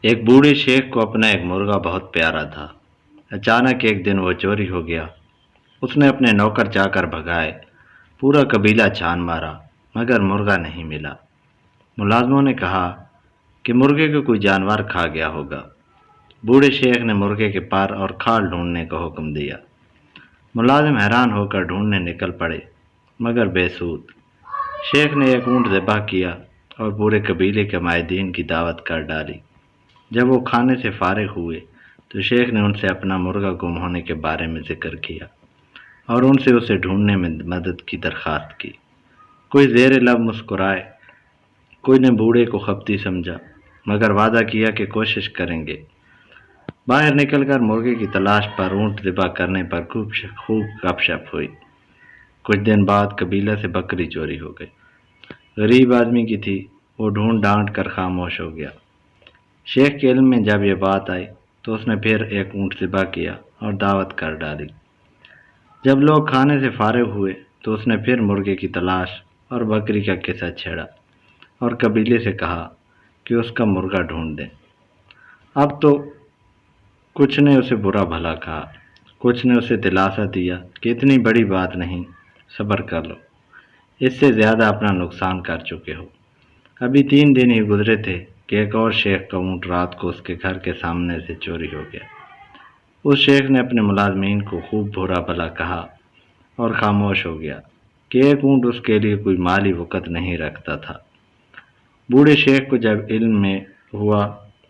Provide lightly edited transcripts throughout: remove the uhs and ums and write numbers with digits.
ایک بوڑھے شیخ کو اپنا ایک مرغا بہت پیارا تھا۔ اچانک ایک دن وہ چوری ہو گیا۔ اس نے اپنے نوکر چا کر بھگائے، پورا قبیلہ چھان مارا، مگر مرغا نہیں ملا۔ ملازموں نے کہا کہ مرغے کو کوئی جانور کھا گیا ہوگا۔ بوڑھے شیخ نے مرغے کے پر اور کھال ڈھونڈنے کا حکم دیا۔ ملازم حیران ہو کر ڈھونڈنے نکل پڑے، مگر بے سود۔ شیخ نے ایک اونٹ ذبح کیا اور پورے قبیلے کے مائدین کی دعوت کر ڈالی۔ جب وہ کھانے سے فارغ ہوئے تو شیخ نے ان سے اپنا مرغا گم ہونے کے بارے میں ذکر کیا اور ان سے اسے ڈھونڈنے میں مدد کی درخواست کی۔ کوئی زیر لب مسکرائے، کوئی نے بوڑھے کو خپتی سمجھا، مگر وعدہ کیا کہ کوشش کریں گے۔ باہر نکل کر مرغے کی تلاش پر اونٹ ذبح کرنے پر خوب گپ شپ ہوئی۔ کچھ دن بعد قبیلہ سے بکری چوری ہو گئی۔ غریب آدمی کی تھی، وہ ڈھونڈ ڈانٹ کر خاموش ہو گیا۔ شیخ کے علم میں جب یہ بات آئی تو اس نے پھر ایک اونٹ ذبح کیا اور دعوت کر ڈالی۔ جب لوگ کھانے سے فارغ ہوئے تو اس نے پھر مرغے کی تلاش اور بکری کا قصہ چھیڑا اور قبیلے سے کہا کہ اس کا مرغا ڈھونڈ دیں۔ اب تو کچھ نے اسے برا بھلا کہا، کچھ نے اسے دلاسا دیا کہ اتنی بڑی بات نہیں، صبر کر لو، اس سے زیادہ اپنا نقصان کر چکے ہو۔ ابھی 3 دن ہی گزرے تھے کہ ایک اور شیخ کا اونٹ رات کو اس کے گھر کے سامنے سے چوری ہو گیا۔ اس شیخ نے اپنے ملازمین کو خوب برا بھلا کہا اور خاموش ہو گیا کہ ایک اونٹ اس کے لیے کوئی مالی وقت نہیں رکھتا تھا۔ بوڑھے شیخ کو جب علم میں ہوا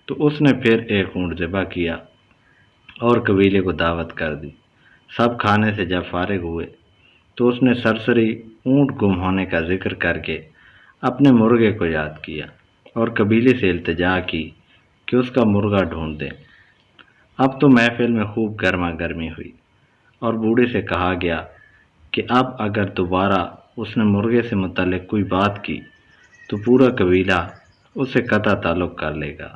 تو اس نے پھر ایک اونٹ ذبح کیا اور قبیلے کو دعوت کر دی۔ سب کھانے سے جب فارغ ہوئے تو اس نے سرسری اونٹ گم ہونے کا ذکر کر کے اپنے مرغے کو یاد کیا اور قبیلے سے التجا کی کہ اس کا مرغا ڈھونڈ دیں۔ اب تو محفل میں خوب گرما گرمی ہوئی اور بوڑھے سے کہا گیا کہ اب اگر دوبارہ اس نے مرغے سے متعلق کوئی بات کی تو پورا قبیلہ اس سے قطع تعلق کر لے گا۔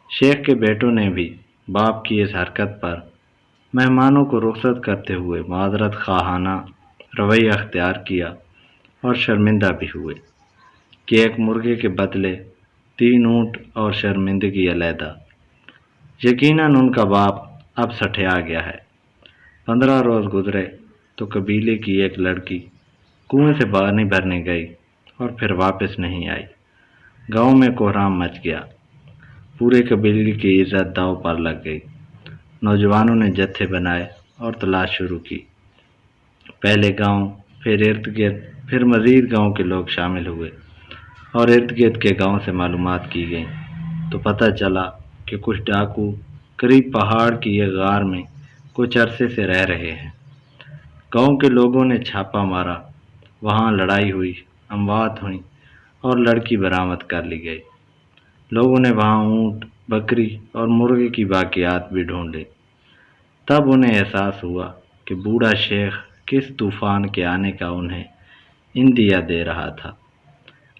شیخ کے بیٹوں نے بھی باپ کی اس حرکت پر مہمانوں کو رخصت کرتے ہوئے معذرت خواہانہ رویہ اختیار کیا اور شرمندہ بھی ہوئے کہ ایک مرغے کے بدلے 3 اونٹ اور شرمندگی علیحدہ۔ یقیناً ان کا باپ اب سٹھیا گیا ہے۔ 15 روز گزرے تو قبیلے کی ایک لڑکی کنویں سے پانی بھرنے گئی اور پھر واپس نہیں آئی۔ گاؤں میں کوہرام مچ گیا، پورے قبیلے کی عزت داؤ پر لگ گئی۔ نوجوانوں نے جتھے بنائے اور تلاش شروع کی۔ پہلے گاؤں، پھر ارد گرد، پھر مزید گاؤں کے لوگ شامل ہوئے اور ارد گرد کے گاؤں سے معلومات کی گئیں تو پتہ چلا کہ کچھ ڈاکو قریب پہاڑ کی ایک غار میں کچھ عرصے سے رہ رہے ہیں۔ گاؤں کے لوگوں نے چھاپا مارا، وہاں لڑائی ہوئی، اموات ہوئیں اور لڑکی برآمد کر لی گئی۔ لوگوں نے وہاں اونٹ، بکری اور مرغے کی باقیات بھی ڈھونڈے۔ تب انہیں احساس ہوا کہ بوڑھا شیخ کس طوفان کے آنے کا انہیں اندیا دے رہا تھا۔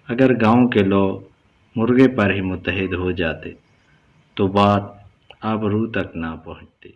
اگر گاؤں کے لوگ مرغے پر ہی متحد ہو جاتے تو بات اب روح تک نہ پہنچتی۔